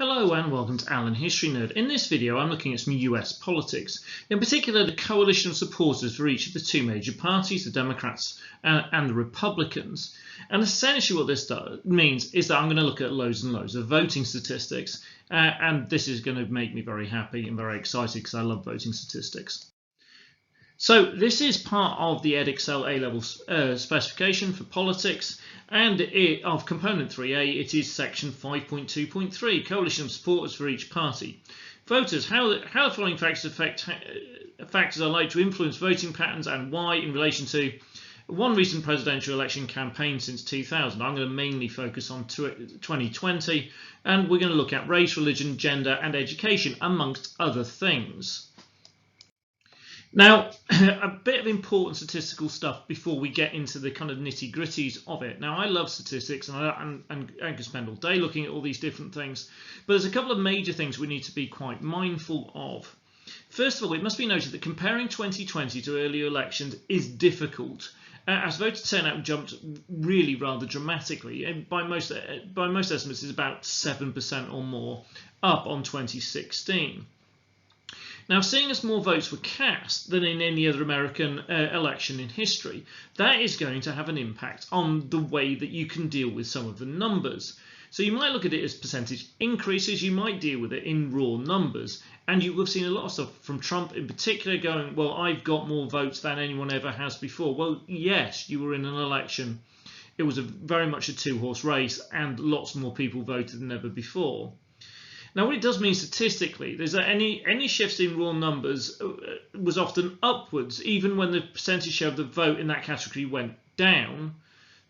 Hello and welcome to Alan History Nerd. In this video I'm looking at some US politics, in particular the coalition of supporters for each of the two major parties, the Democrats and the Republicans. And essentially what this means is that I'm going to look at loads and loads of voting statistics, and this is going to make me very happy and very excited because I love voting statistics. So this is part of the EDEXCEL A-level specification for politics, and of component 3A it is section 5.2.3, coalition of supporters for each party. Voters, how the following factors are likely to influence voting patterns and why in relation to one recent presidential election campaign since 2000. I'm going to mainly focus on 2020, and we're going to look at race, religion, gender and education amongst other things. Now, a bit of important statistical stuff before we get into the kind of nitty-gritties of it. Now, I love statistics and I can spend all day looking at all these different things, but there's a couple of major things we need to be quite mindful of. First of all, it must be noted that comparing 2020 to earlier elections is difficult, as voter turnout jumped really rather dramatically, and by most estimates is about 7% or more up on 2016. Now, seeing as more votes were cast than in any other American election in history, that is going to have an impact on the way that you can deal with some of the numbers. So you might look at it as percentage increases, you might deal with it in raw numbers, and you will have seen a lot of stuff from Trump in particular going, well, I've got more votes than anyone ever has before. Well, yes, you were in an election. It was very much a two-horse race and lots more people voted than ever before. Now, what it does mean statistically is that any shifts in raw numbers was often upwards, even when the percentage share of the vote in that category went down,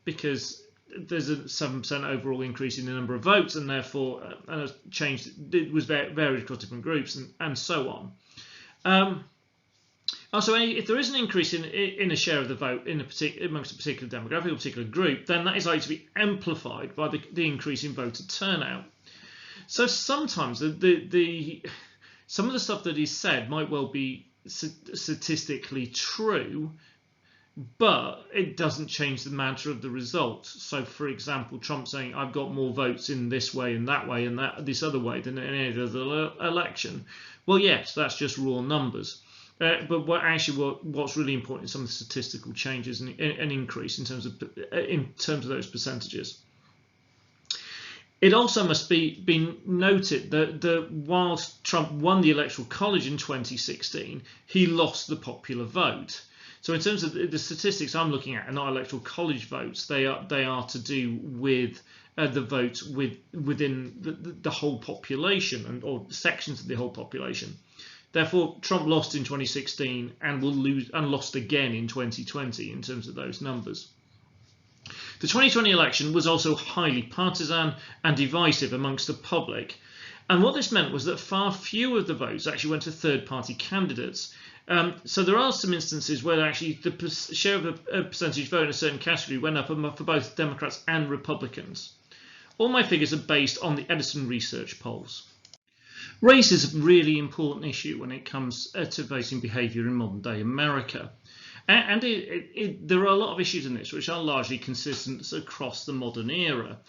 because there's a 7% overall increase in the number of votes, and therefore it was varied across different groups and so on. Also, if there is an increase in a share of the vote amongst a particular demographic or particular group, then that is likely to be amplified by the increase in voter turnout. So sometimes some of the stuff that is said might well be statistically true, but it doesn't change the matter of the result. So, for example, Trump saying, I've got more votes in this way and this other way than in any other election. Well, yes, that's just raw numbers. But what's really important is some of the statistical changes and an increase in terms of those percentages. It also must be noted that whilst Trump won the Electoral College in 2016, he lost the popular vote. So in terms of the statistics I'm looking at are not Electoral College votes, they are to do with the votes within the whole population or sections of the whole population. Therefore, Trump lost in 2016 and will lose and lost again in 2020 in terms of those numbers. The 2020 election was also highly partisan and divisive amongst the public, and what this meant was that far fewer of the votes actually went to third-party candidates. So there are some instances where actually the share of a percentage vote in a certain category went up for both Democrats and Republicans. All my figures are based on the Edison research polls. Race is a really important issue when it comes to voting behaviour in modern-day America. And there are a lot of issues in this which are largely consistent across the modern era.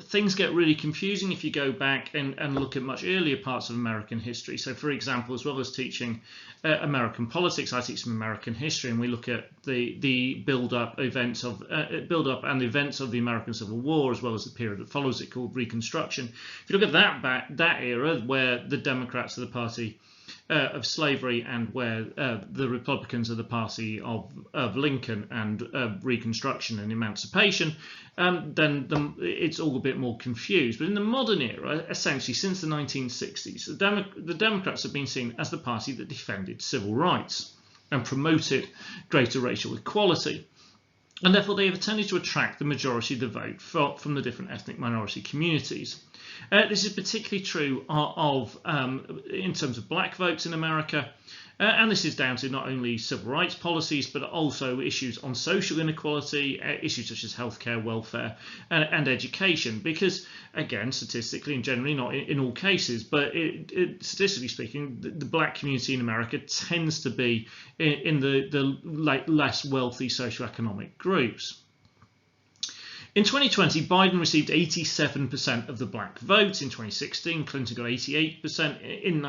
Things get really confusing if you go back and look at much earlier parts of American history. So, for example, as well as teaching American politics, I teach some American history, and we look at the build-up and the events of the American Civil War, as well as the period that follows it, called Reconstruction. If you look at that era, where the Democrats are the party of slavery and where the Republicans are the party of Lincoln and Reconstruction and Emancipation, then it's all a bit more confused. But in the modern era, essentially since the 1960s, the Democrats have been seen as the party that defended civil rights and promoted greater racial equality. And therefore they have tended to attract the majority of the vote from the different ethnic minority communities. This is particularly true in terms of black votes in America, and this is down to not only civil rights policies but also issues on social inequality, issues such as healthcare, welfare and education, because again, statistically and generally, not in all cases, but statistically speaking, the black community in America tends to be in the less wealthy socioeconomic groups. In 2020, Biden received 87% of the black vote. In 2016, Clinton got 88%. In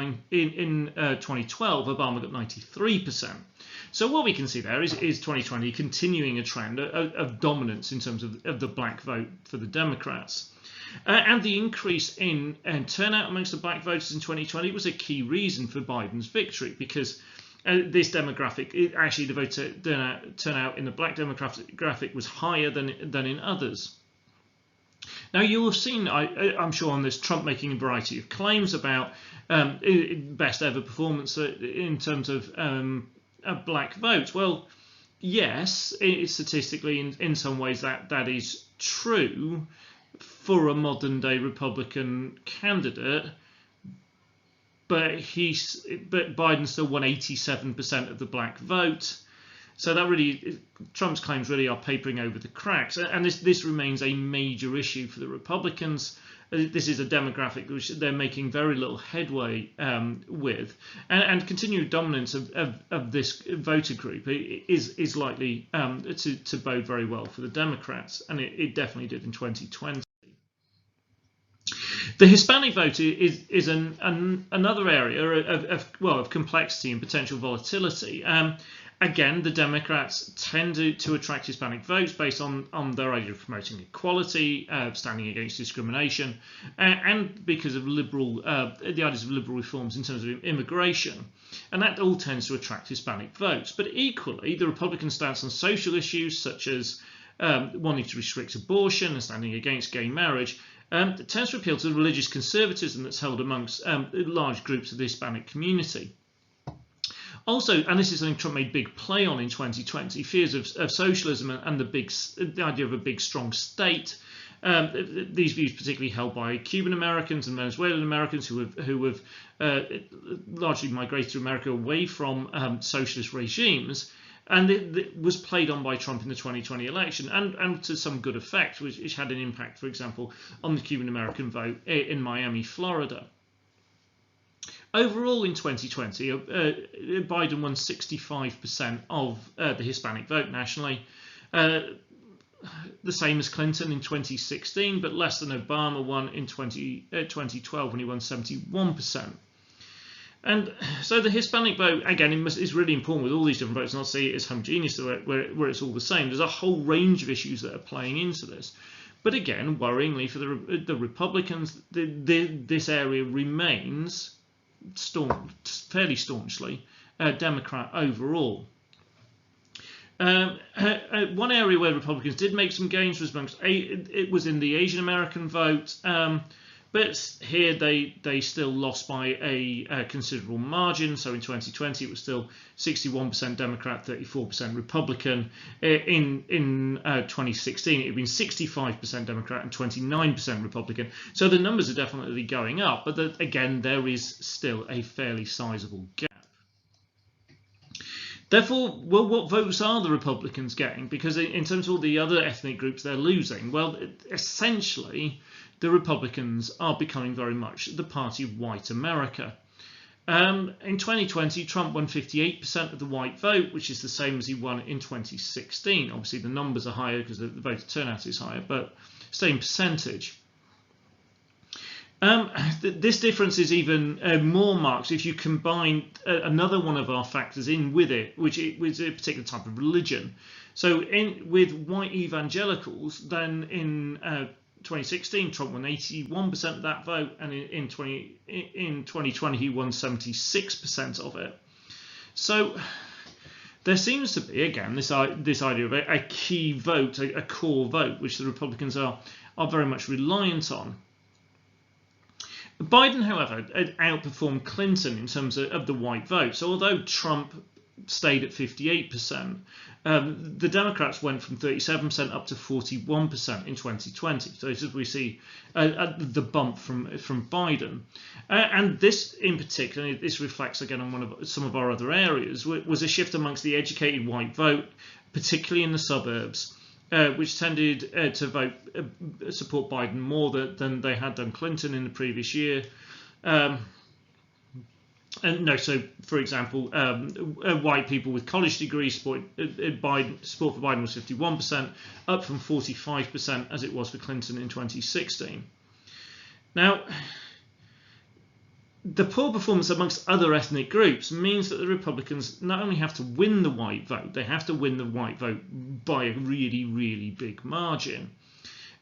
2012, Obama got 93%. So what we can see there is 2020 continuing a trend of dominance in terms of the black vote for the Democrats. And the increase in turnout amongst the black voters in 2020 was a key reason for Biden's victory, because this demographic, actually the voter turnout in the black demographic was higher than in others. Now, you have seen, I'm sure, on this, Trump making a variety of claims about best ever performance in terms of black vote. Well, yes, statistically, in some ways that is true for a modern day Republican candidate. But Biden still won 87% of the black vote. So that really, Trump's claims really are papering over the cracks. And this remains a major issue for the Republicans. This is a demographic which they're making very little headway with. And continued dominance of this voter group is likely to bode very well for the Democrats. And it definitely did in 2020. The Hispanic vote is another area of complexity and potential volatility. Again, the Democrats tend to attract Hispanic votes based on their idea of promoting equality, standing against discrimination, and because of the ideas of liberal reforms in terms of immigration. And that all tends to attract Hispanic votes. But equally, the Republican stance on social issues such as wanting to restrict abortion and standing against gay marriage tends to appeal to the religious conservatism that's held amongst large groups of the Hispanic community. Also, and this is something Trump made big play on in 2020, fears of socialism and the idea of a big, strong state. These views particularly held by Cuban Americans and Venezuelan Americans who have largely migrated to America away from socialist regimes. And it was played on by Trump in the 2020 election, and to some good effect, which had an impact, for example, on the Cuban American vote in Miami, Florida. Overall, in 2020, Biden won 65% of the Hispanic vote nationally, the same as Clinton in 2016, but less than Obama won in 2012 when he won 71%. And so the Hispanic vote, again, is really important with all these different votes, not see it as homogeneous where it's all the same. There's a whole range of issues that are playing into this. But again, worryingly for the Republicans, this area remains fairly staunchly Democrat overall. One area where Republicans did make some gains was it was in the Asian American vote. But here they still lost by a considerable margin. So in 2020 it was still 61% Democrat, 34% Republican. In 2016 it had been 65% Democrat and 29% Republican. So the numbers are definitely going up, but again there is still a fairly sizable gap. Therefore, well, what votes are the Republicans getting? Because in terms of all the other ethnic groups they're losing, well, essentially the Republicans are becoming very much the party of white America. In 2020, Trump won 58% of the white vote, which is the same as he won in 2016. Obviously, the numbers are higher because the voter turnout is higher, but same percentage. This difference is even more marked if you combine another one of our factors in with it, which is a particular type of religion. So with white evangelicals, then in 2016, Trump won 81% of that vote, and in 2020 he won 76% of it. So there seems to be, again, this idea of a key vote, a core vote, which the Republicans are very much reliant on. Biden, however, outperformed Clinton in terms of the white vote. So although Trump stayed at 58%, the Democrats went from 37% up to 41% in 2020. So this is we see the bump from Biden, and this in particular, this reflects again on some of our other areas, was a shift amongst the educated white vote, particularly in the suburbs, which tended to support Biden more than they had done Clinton in the previous year. And no, so for example, white people with college degrees support for Biden was 51%, up from 45% as it was for Clinton in 2016. Now, the poor performance amongst other ethnic groups means that the Republicans not only have to win the white vote, they have to win the white vote by a really, really big margin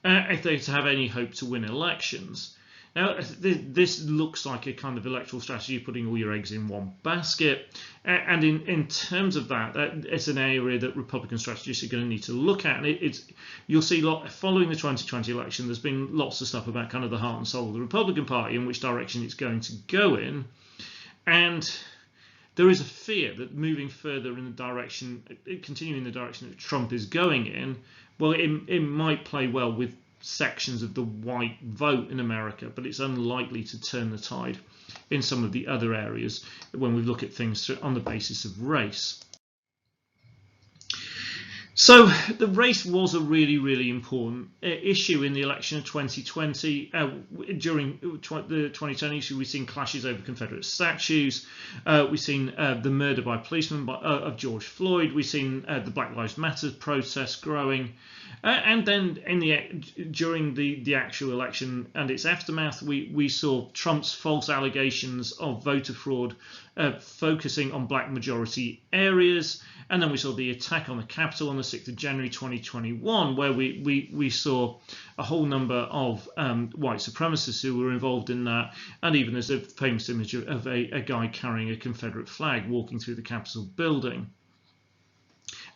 if they're to have any hope to win elections. Now, this looks like a kind of electoral strategy, putting all your eggs in one basket. And in terms of that, it's an area that Republican strategists are going to need to look at. And you'll see following the 2020 election, there's been lots of stuff about kind of the heart and soul of the Republican Party and which direction it's going to go in. And there is a fear that moving further in the direction, continuing the direction that Trump is going in, well, it might play well with sections of the white vote in America, but it's unlikely to turn the tide in some of the other areas when we look at things on the basis of race. So the race was a really, really important issue in the election of 2020. During the 2010 issue, we've seen clashes over Confederate statues. We've seen the murder by policemen of George Floyd. We've seen the Black Lives Matter protests growing. And then during the actual election and its aftermath, we saw Trump's false allegations of voter fraud focusing on black majority areas. And then we saw the attack on the Capitol on the 6th of January 2021, where we saw a whole number of white supremacists who were involved in that. And even there's a famous image of a guy carrying a Confederate flag walking through the Capitol building.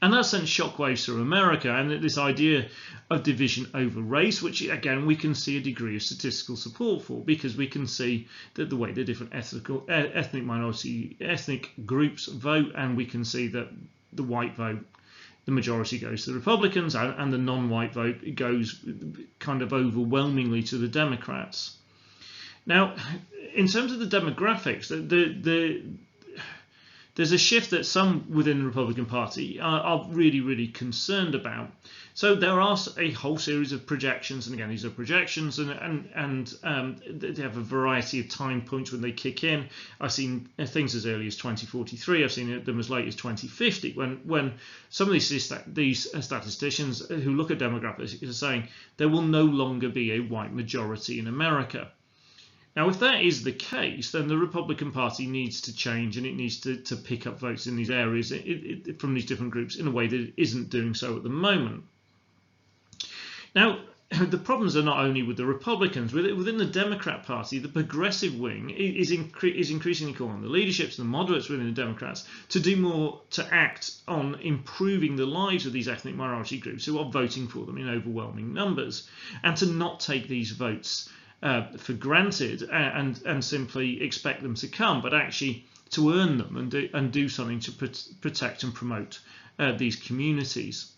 And that sent shockwaves through America, and this idea of division over race, which again we can see a degree of statistical support for, because we can see that the way the different ethnic groups vote, and we can see that the white vote, the majority goes to the Republicans, and the non-white vote goes kind of overwhelmingly to the Democrats. Now, in terms of the demographics, there's a shift that some within the Republican Party are really, really concerned about. So there are a whole series of projections, and again, these are projections, and they have a variety of time points when they kick in. I've seen things as early as 2043. I've seen them as late as 2050, when some of these statisticians who look at demographics are saying there will no longer be a white majority in America. Now, if that is the case, then the Republican Party needs to change, and it needs to pick up votes in these areas from these different groups in a way that it isn't doing so at the moment. Now, the problems are not only with the Republicans. Within the Democrat Party, the progressive wing is increasingly calling on the leaderships and the moderates within the Democrats to do more to act on improving the lives of these ethnic minority groups who are voting for them in overwhelming numbers, and to not take these votes for granted and simply expect them to come, but actually to earn them and do something to protect and promote these communities.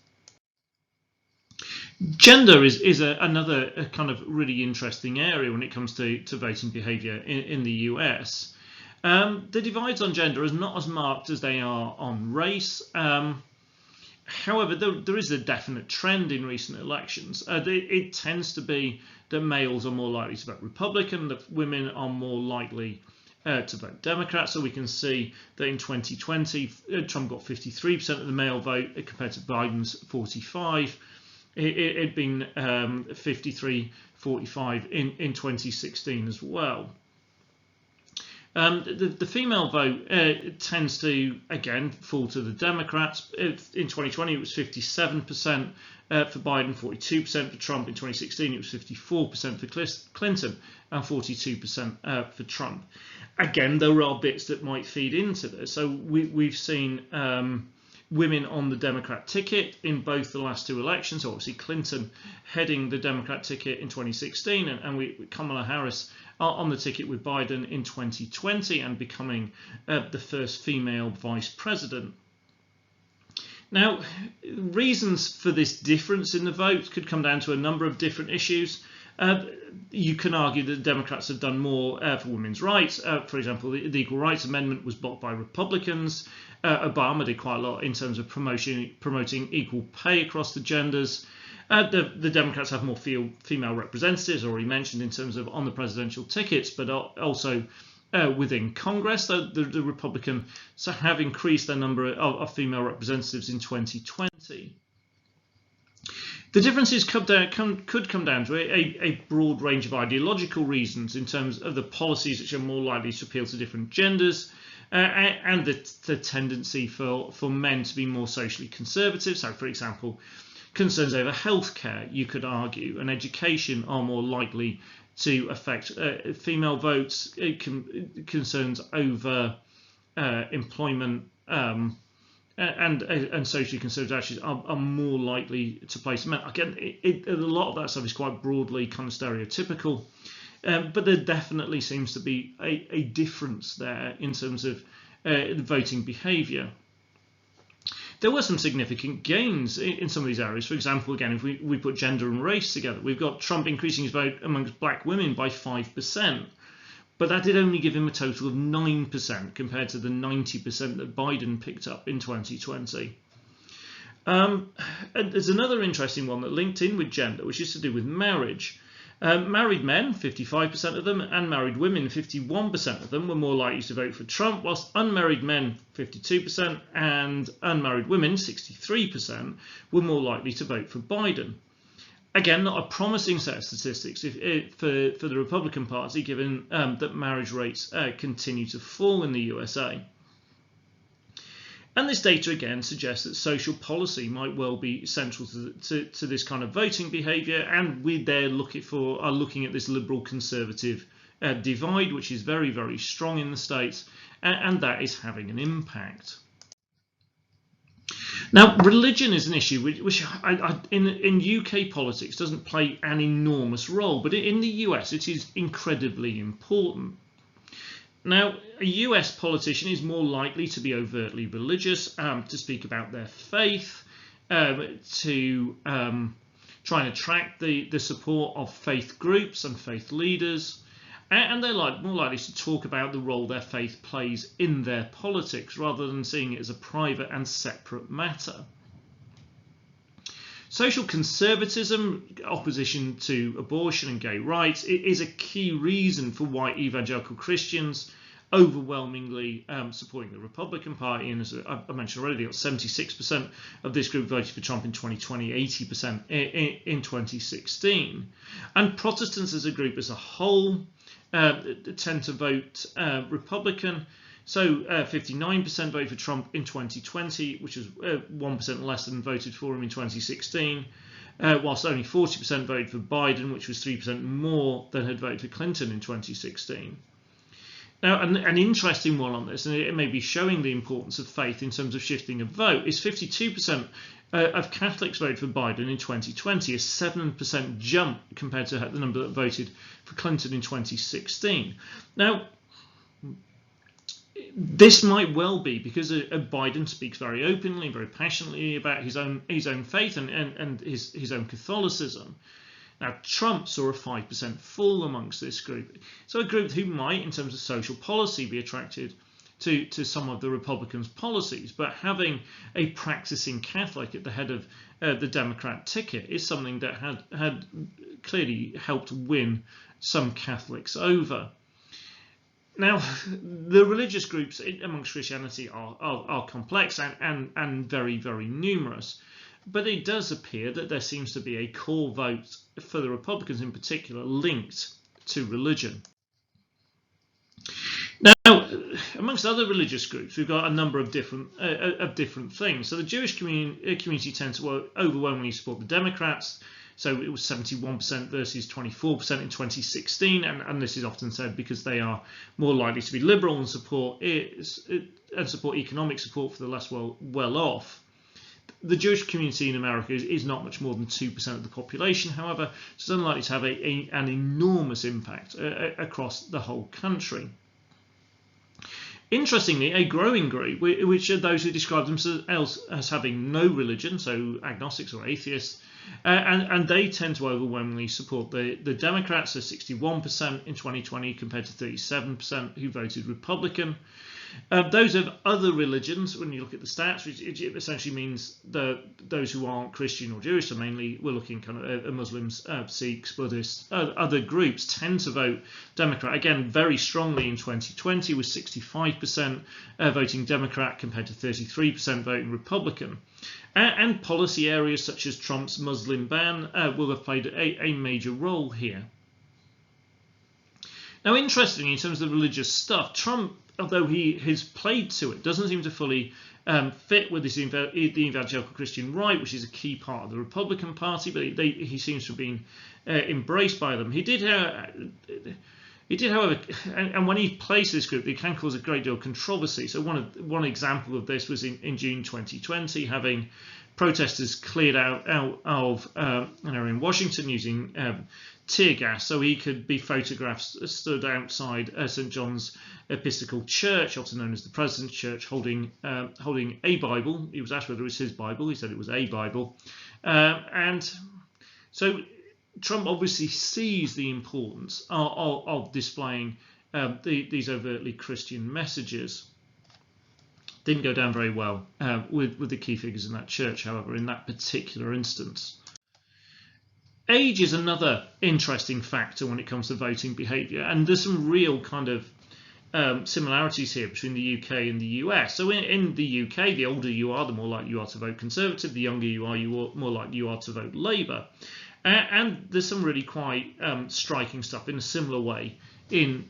Gender is another kind of really interesting area when it comes to voting behaviour in the US. The divides on gender are not as marked as they are on race. However, there is a definite trend in recent elections. It tends to be that males are more likely to vote Republican, that women are more likely to vote Democrat. So we can see that in 2020, Trump got 53% of the male vote compared to Biden's 45%. It had been 53-45 in 2016 as well. The female vote tends to, again, fall to the Democrats. In 2020, it was 57% for Biden, 42% for Trump. In 2016, it was 54% for Clinton and 42% for Trump. Again, there are bits that might feed into this. So we've seen women on the Democrat ticket in both the last two elections. Obviously, Clinton heading the Democrat ticket in 2016, and Kamala Harris on the ticket with Biden in 2020 and becoming the first female vice president. Now, reasons for this difference in the vote could come down to a number of different issues. You can argue that the Democrats have done more for women's rights. For example, the Equal Rights Amendment was blocked by Republicans. Obama did quite a lot in terms of promoting equal pay across the genders. The Democrats have more female representatives, already mentioned, in terms of on the presidential tickets, but also within Congress. The Republicans have increased their number of female representatives in 2020. The differences could come down to a broad range of ideological reasons in terms of the policies which are more likely to appeal to different genders, and the tendency for men to be more socially conservative. So, for example, concerns over healthcare, you could argue, and education are more likely to affect female votes. Concerns over employment and socially conservative actions are more likely to place men. Again, a lot of that stuff is quite broadly kind of stereotypical, but there definitely seems to be a difference there in terms of voting behaviour. There were some significant gains in some of these areas. For example, again, if we put gender and race together, we've got Trump increasing his vote amongst black women by 5%. But that did only give him a total of 9% compared to the 90% that Biden picked up in 2020. And there's another interesting one that linked in with gender, which is to do with marriage. Married men, 55% of them, and married women, 51% of them, were more likely to vote for Trump, whilst unmarried men, 52%, and unmarried women, 63%, were more likely to vote for Biden. Again, not a promising set of statistics for the Republican Party, given that marriage rates continue to fall in the USA. And this data again suggests that social policy might well be central to this kind of voting behaviour, and we there are looking at this liberal-conservative divide, which is very, very strong in the States, and that is having an impact. Now, religion is an issue which in UK politics doesn't play an enormous role, but in the US it is incredibly important. Now, a US politician is more likely to be overtly religious, to speak about their faith, to try and attract the support of faith groups and faith leaders, and they're more likely to talk about the role their faith plays in their politics rather than seeing it as a private and separate matter. Social conservatism, opposition to abortion and gay rights, is a key reason for why evangelical Christians overwhelmingly supporting the Republican Party, and as I mentioned already, 76% of this group voted for Trump in 2020, 80% in 2016. And Protestants as a group as a whole tend to vote Republican. So 59% voted for Trump in 2020, which is 1% less than voted for him in 2016, whilst only 40% voted for Biden, which was 3% more than had voted for Clinton in 2016. Now, an interesting one on this, and it may be showing the importance of faith in terms of shifting a vote, is 52% of Catholics voted for Biden in 2020, a 7% jump compared to the number that voted for Clinton in 2016. Now, this might well be because Biden speaks very openly, very passionately about his own faith and his own Catholicism. Now, Trump saw a 5% fall amongst this group. So a group who might, in terms of social policy, be attracted to some of the Republicans' policies, but having a practicing Catholic at the head of the Democrat ticket is something that had clearly helped win some Catholics over. Now, the religious groups amongst Christianity are complex and very, very numerous. But it does appear that there seems to be a core vote for the Republicans in particular linked to religion. Now, amongst other religious groups, we've got a number of different things. So the Jewish community tends to overwhelmingly support the Democrats. So it was 71% versus 24% in 2016, and this is often said because they are more likely to be liberal and support economic support for the less well off. The Jewish community in America is not much more than 2% of the population, however, so it's unlikely to have an enormous impact across the whole country. Interestingly, a growing group, which are those who describe themselves as having no religion, so agnostics or atheists, and they tend to overwhelmingly support the Democrats, so 61% in 2020 compared to 37% who voted Republican. Those of other religions, when you look at the stats, which it essentially means those who aren't Christian or Jewish, so mainly we're looking kind of Muslims, Sikhs, Buddhists, other groups tend to vote Democrat. Again, very strongly in 2020 with 65% voting Democrat compared to 33% voting Republican. And policy areas such as Trump's Muslim ban will have played a major role here. Now, interestingly, in terms of the religious stuff, Trump, although he has played to it, doesn't seem to fully fit with the evangelical Christian right, which is a key part of the Republican Party, but he seems to have been embraced by them. He did, however, and when he plays this group, it can cause a great deal of controversy. So one example of this was in June 2020, having protesters cleared out of in Washington using tear gas, so he could be photographed stood outside St. John's Episcopal Church, also known as the President's Church, holding a Bible. He was asked whether it was his Bible. He said it was a Bible, and so Trump obviously sees the importance of displaying these overtly Christian messages. Didn't go down very well with the key figures in that church, however, in that particular instance. Age is another interesting factor when it comes to voting behaviour, and there's some real kind of similarities here between the UK and the US. So in the UK, the older you are, the more likely you are to vote Conservative. The younger you are, more likely you are to vote Labour. And there's some really quite striking stuff in a similar way in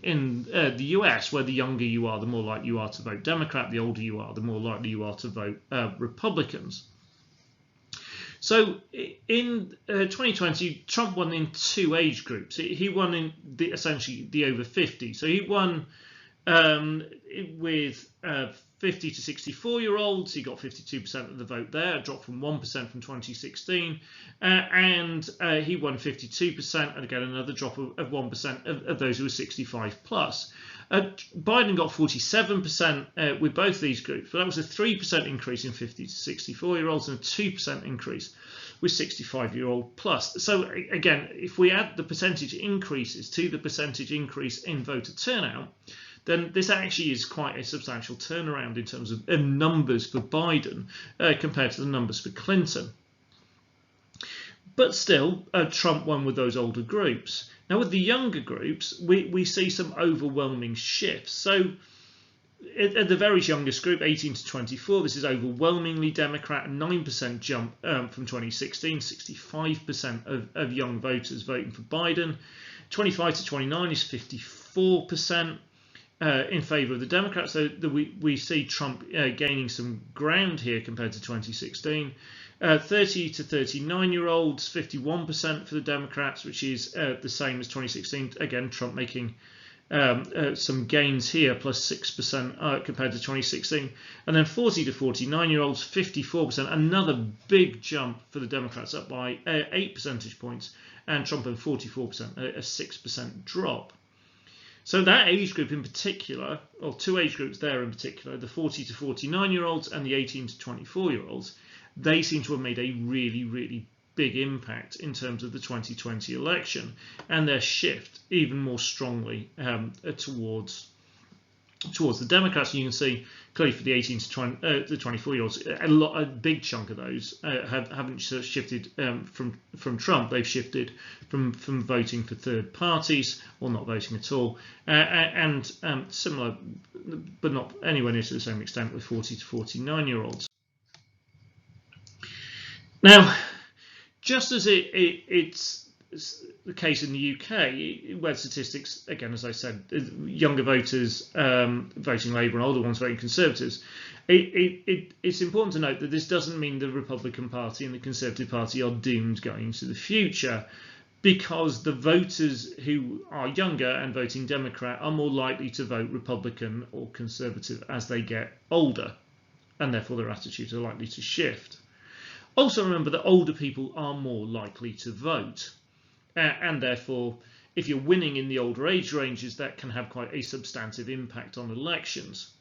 the US, where the younger you are, the more likely you are to vote Democrat. The older you are, the more likely you are to vote Republicans. So in 2020, Trump won in two age groups. He won in essentially the over 50. So he won with 50 to 64-year-olds. He got 52% of the vote there, a drop from 1% from 2016. And he won 52%, and again, another drop of 1% of those who were 65 plus. Biden got 47% with both these groups, but that was a 3% increase in 50 to 64-year-olds and a 2% increase with 65-year-old plus. So again, if we add the percentage increases to the percentage increase in voter turnout, then this actually is quite a substantial turnaround in terms of numbers for Biden compared to the numbers for Clinton. But still, Trump won with those older groups. Now, with the younger groups, we see some overwhelming shifts. So at the very youngest group, 18 to 24, this is overwhelmingly Democrat, a 9% jump from 2016, 65% of young voters voting for Biden. 25 to 29 is 54% in favour of the Democrats. So we see Trump gaining some ground here compared to 2016. 30 to 39-year-olds, 51% for the Democrats, which is the same as 2016. Again, Trump making some gains here, plus 6% compared to 2016. And then 40 to 49-year-olds, 54%, another big jump for the Democrats, up by 8 percentage points, and Trump at 44%, a 6% drop. So that age group in particular, or two age groups there in particular, the 40 to 49-year-olds and the 18 to 24-year-olds, they seem to have made a really, really big impact in terms of the 2020 election, and their shift even more strongly towards the Democrats. And you can see clearly for the 18 to 24-year-olds, a big chunk of those haven't shifted from Trump. They've shifted from voting for third parties or not voting at all, and similar, but not anywhere near to the same extent with 40 to 49-year-olds. Now, just as it's the case in the UK, where statistics, again, as I said, younger voters voting Labour and older ones voting Conservatives, it's important to note that this doesn't mean the Republican Party and the Conservative Party are doomed going into the future, because the voters who are younger and voting Democrat are more likely to vote Republican or Conservative as they get older, and therefore their attitudes are likely to shift. Also remember that older people are more likely to vote, and therefore if you're winning in the older age ranges, that can have quite a substantive impact on elections.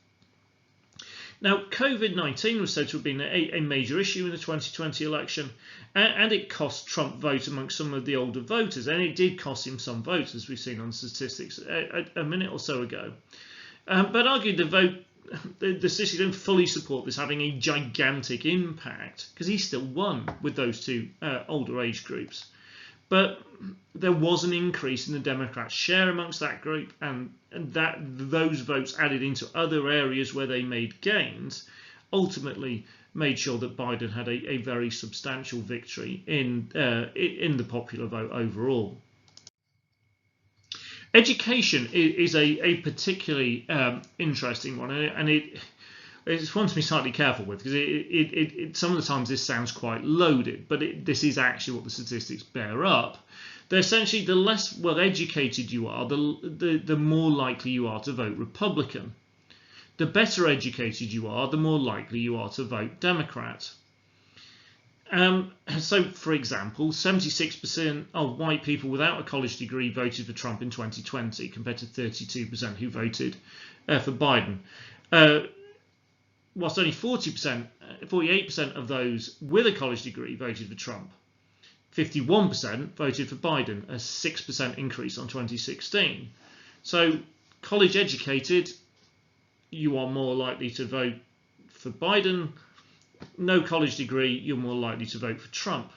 Now, COVID-19 was said to have been a major issue in the 2020 election, and it cost Trump vote amongst some of the older voters, and it did cost him some votes, as we've seen on statistics a minute or so ago. But argued the vote the statistics don't fully support this having a gigantic impact, because he still won with those two older age groups. But there was an increase in the Democrats' share amongst that group, and that those votes added into other areas where they made gains ultimately made sure that Biden had a very substantial victory in the popular vote overall. Education is a particularly interesting one, and it's one to be slightly careful with, because it some of the times this sounds quite loaded, but this is actually what the statistics bear up. They're essentially, the less well educated you are, the more likely you are to vote Republican. The better educated you are, the more likely you are to vote Democrat. So, for example, 76% of white people without a college degree voted for Trump in 2020, compared to 32% who voted for Biden. Whilst only 48% of those with a college degree voted for Trump. 51% voted for Biden, a 6% increase on 2016. So, college educated, you are more likely to vote for Biden. No college degree, you're more likely to vote for Trump.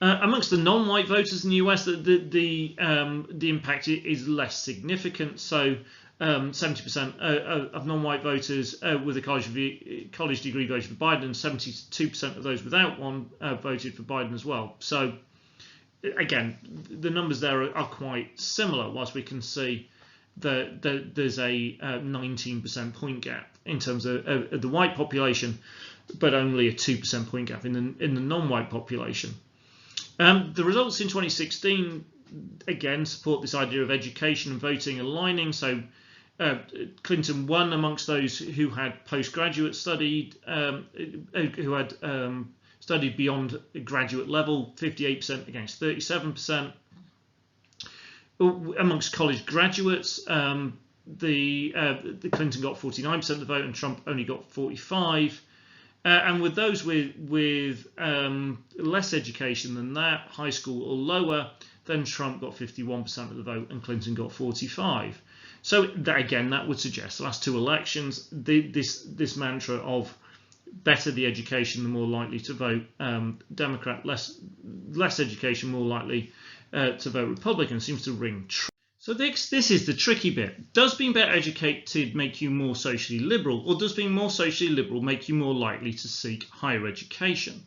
Amongst the non-white voters in the US, the impact is less significant. So 70% of non-white voters with a college degree voted for Biden, and 72% of those without one voted for Biden as well. So again, the numbers there are quite similar, whilst we can see that there's a 19% point gap in terms of the white population, but only a 2% point gap in the non-white population. The results in 2016 again support this idea of education and voting aligning. So Clinton won amongst those who had postgraduate studied, who had studied beyond graduate level, 58% against 37%. Amongst college graduates, the Clinton got 49% of the vote and Trump only got 45%. And with those with less education than that, high school or lower, then Trump got 51% of the vote and Clinton got 45%. So that would suggest the last two elections, this mantra of better the education, the more likely to vote Democrat, less education, more likely to vote Republican, seems to ring true. So this is the tricky bit. Does being better educated make you more socially liberal, or does being more socially liberal make you more likely to seek higher education?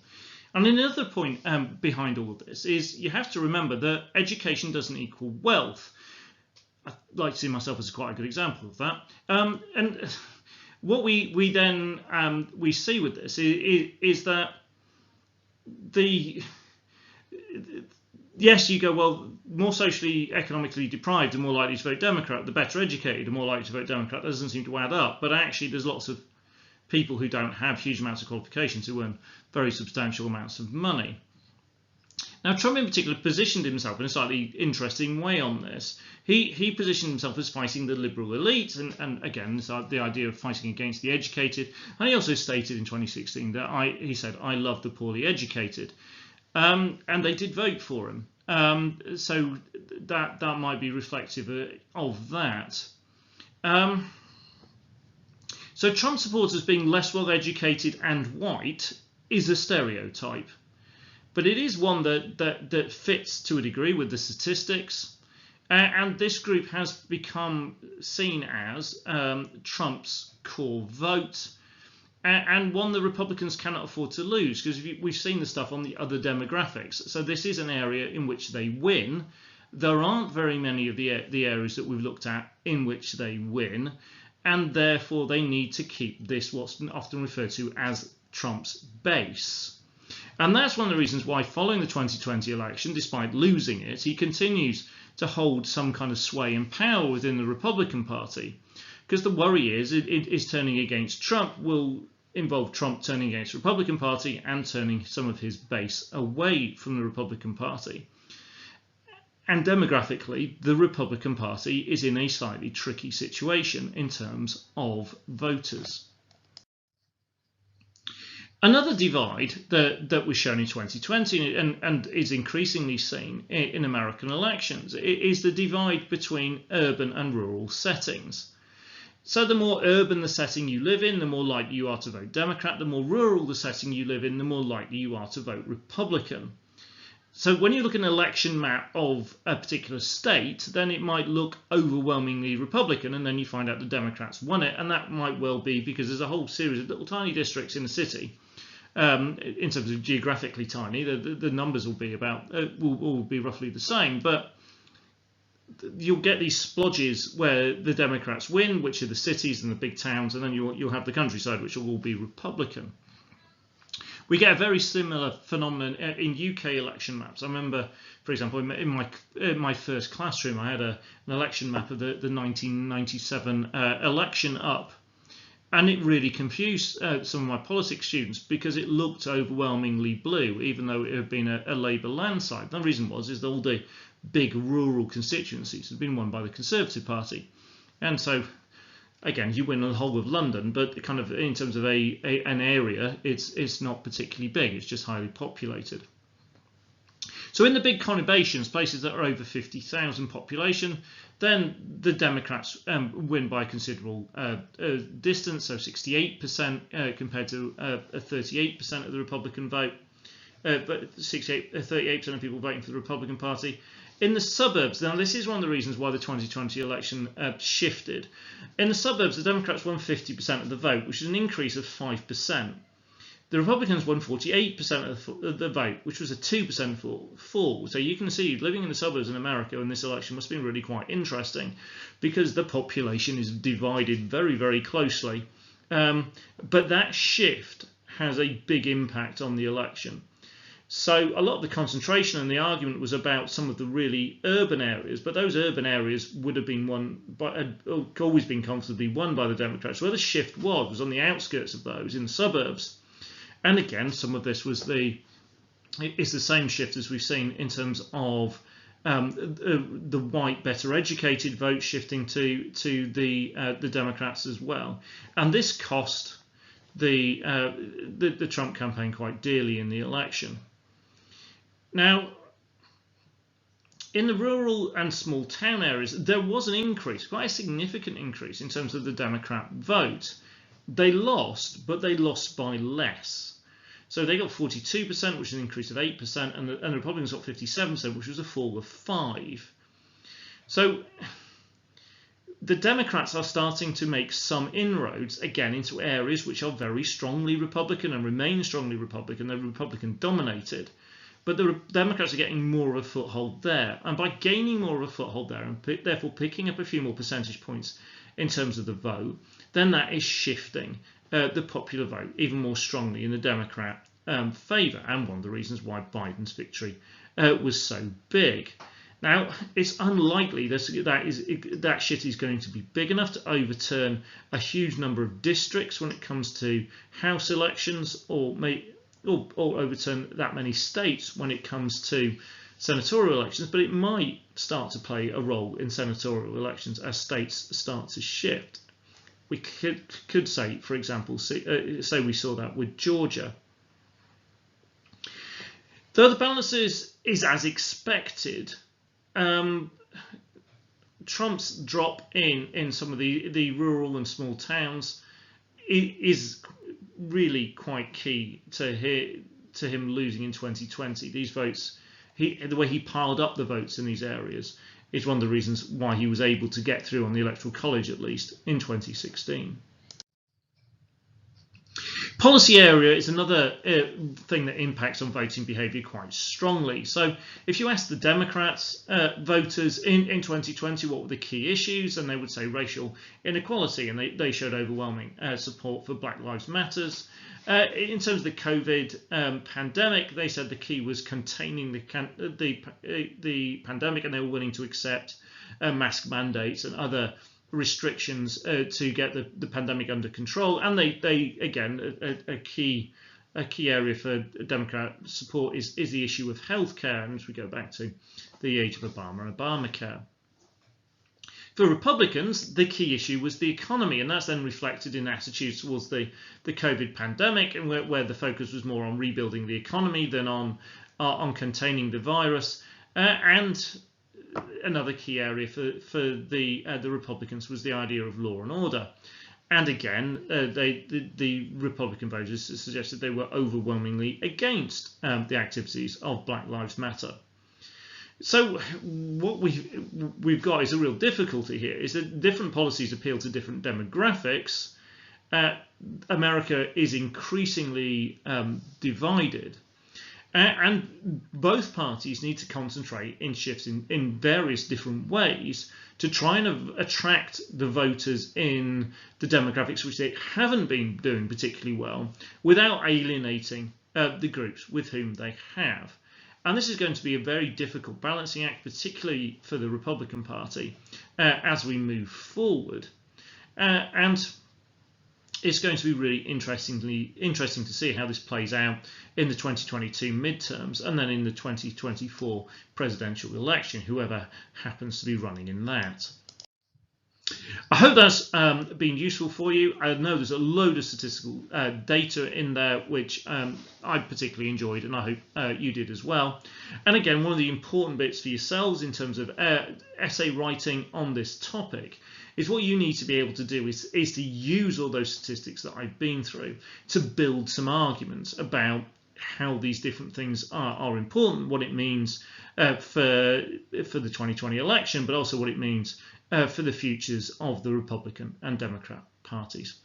And another point behind all of this is you have to remember that education doesn't equal wealth. I like to see myself as quite a good example of that. And what we then see with this is that yes, you go, well, more socially, economically deprived are more likely to vote Democrat, the better educated are more likely to vote Democrat. That doesn't seem to add up, but actually there's lots of people who don't have huge amounts of qualifications who earn very substantial amounts of money. Now, Trump in particular positioned himself in a slightly interesting way on this. He positioned himself as fighting the liberal elite, and again, the idea of fighting against the educated. And he also stated in 2016 that he said, "I love the poorly educated." And they did vote for him. So that might be reflective of that. So Trump supporters being less well educated and white is a stereotype, but it is one that fits to a degree with the statistics. And this group has become seen as Trump's core vote. And one the Republicans cannot afford to lose, because we've seen the stuff on the other demographics. So this is an area in which they win. There aren't very many of the areas that we've looked at in which they win, and therefore they need to keep this what's often referred to as Trump's base. And that's one of the reasons why, following the 2020 election, despite losing it, he continues to hold some kind of sway and power within the Republican Party. Because the worry is turning against Trump will involve Trump turning against the Republican Party and turning some of his base away from the Republican Party. And demographically, the Republican Party is in a slightly tricky situation in terms of voters. Another divide that was shown in 2020 and is increasingly seen in American elections is the divide between urban and rural settings. So the more urban the setting you live in, the more likely you are to vote Democrat. The more rural the setting you live in, the more likely you are to vote Republican. So when you look at an election map of a particular state, then it might look overwhelmingly Republican, and then you find out the Democrats won it, and that might well be because there's a whole series of little tiny districts in the city. In terms of geographically tiny, the numbers will be will be roughly the same, but you'll get these splodges where the Democrats win, which are the cities and the big towns, and then you'll have the countryside, which will all be Republican. We get a very similar phenomenon in UK election maps. I remember, for example, in my first classroom, I had an election map of the 1997 election up, and it really confused some of my politics students because it looked overwhelmingly blue, even though it had been a Labour landslide. The reason is that all the big rural constituencies had been won by the Conservative Party, and so again, you win the whole of London, but kind of in terms of an area, it's not particularly big. It's just highly populated. So in the big conurbations, places that are over 50,000 population, then the Democrats win by a considerable distance, so 68% compared to 38% of the Republican vote, but 38% of people voting for the Republican Party. In the suburbs, now this is one of the reasons why the 2020 election shifted. In the suburbs, the Democrats won 50% of the vote, which is an increase of 5%. The Republicans won 48% of the vote, which was a 2% fall. So you can see living in the suburbs in America in this election must have been really quite interesting because the population is divided very, very closely. But that shift has a big impact on the election. So a lot of the concentration and the argument was about some of the really urban areas, but those urban areas would have been always been comfortably won by the Democrats. Where the shift was on the outskirts of those, in the suburbs. And again, some of this is the same shift as we've seen in terms of the white, better educated vote shifting to the Democrats as well. And this cost the Trump campaign quite dearly in the election. Now, in the rural and small town areas, there was an increase, quite a significant increase in terms of the Democrat vote. They lost, but they lost by less. So they got 42%, which is an increase of 8%, and the Republicans got 57%, which was a fall of 5%. So the Democrats are starting to make some inroads, again, into areas which are very strongly Republican and remain strongly Republican. They're Republican dominated. But the Democrats are getting more of a foothold there. And by gaining more of a foothold there and therefore picking up a few more percentage points in terms of the vote, then that is shifting the popular vote even more strongly in the Democrat favour, and one of the reasons why Biden's victory was so big. Now, it's unlikely that shit is going to be big enough to overturn a huge number of districts when it comes to House elections, or overturn that many states when it comes to senatorial elections, but it might start to play a role in senatorial elections as states start to shift. We could say, for example, say we saw that with Georgia. Though the balance is as expected, Trump's drop in some of the rural and small towns is really quite key to him losing in 2020. These votes, the way he piled up the votes in these areas, is one of the reasons why he was able to get through on the Electoral College, at least in 2016. Policy area is another thing that impacts on voting behaviour quite strongly. So if you ask the Democrats voters in 2020 what were the key issues, and they would say racial inequality, and they showed overwhelming support for Black Lives Matters. In terms of the COVID pandemic, they said the key was containing the pandemic, and they were willing to accept mask mandates and other restrictions to get the pandemic under control. And they again, a key area for Democrat support is the issue of healthcare, and as we go back to the age of Obama and Obamacare. For Republicans, the key issue was the economy, and that's then reflected in attitudes towards the COVID pandemic, and where the focus was more on rebuilding the economy than on containing the virus. And another key area for the Republicans was the idea of law and order. And again, the Republican voters suggested they were overwhelmingly against the activities of Black Lives Matter. So what we've got is a real difficulty here, is that different policies appeal to different demographics. America is increasingly divided. And both parties need to concentrate in shifts in various different ways to try and attract the voters in the demographics which they haven't been doing particularly well, without alienating the groups with whom they have. And this is going to be a very difficult balancing act, particularly for the Republican Party, as we move forward. And it's going to be really interesting to see how this plays out in the 2022 midterms and then in the 2024 presidential election, whoever happens to be running in that. I hope that's been useful for you. I know there's a load of statistical data in there which I particularly enjoyed, and I hope you did as well. And again, one of the important bits for yourselves in terms of essay writing on this topic is what you need to be able to do is to use all those statistics that I've been through to build some arguments about how these different things are important, what it means for the 2020 election, but also what it means for the futures of the Republican and Democrat parties.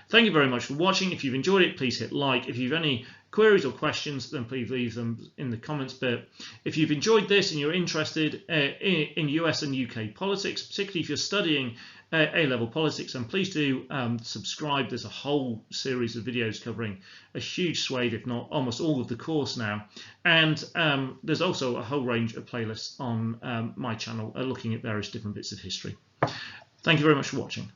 Thank you very much for watching. If you've enjoyed it, please hit like. If you've any queries or questions, then please leave them in the comments bit. If you've enjoyed this and you're interested in US and UK politics, particularly if you're studying A-level politics, then please do subscribe. There's a whole series of videos covering a huge swathe, if not almost all of the course now. And there's also a whole range of playlists on my channel looking at various different bits of history. Thank you very much for watching.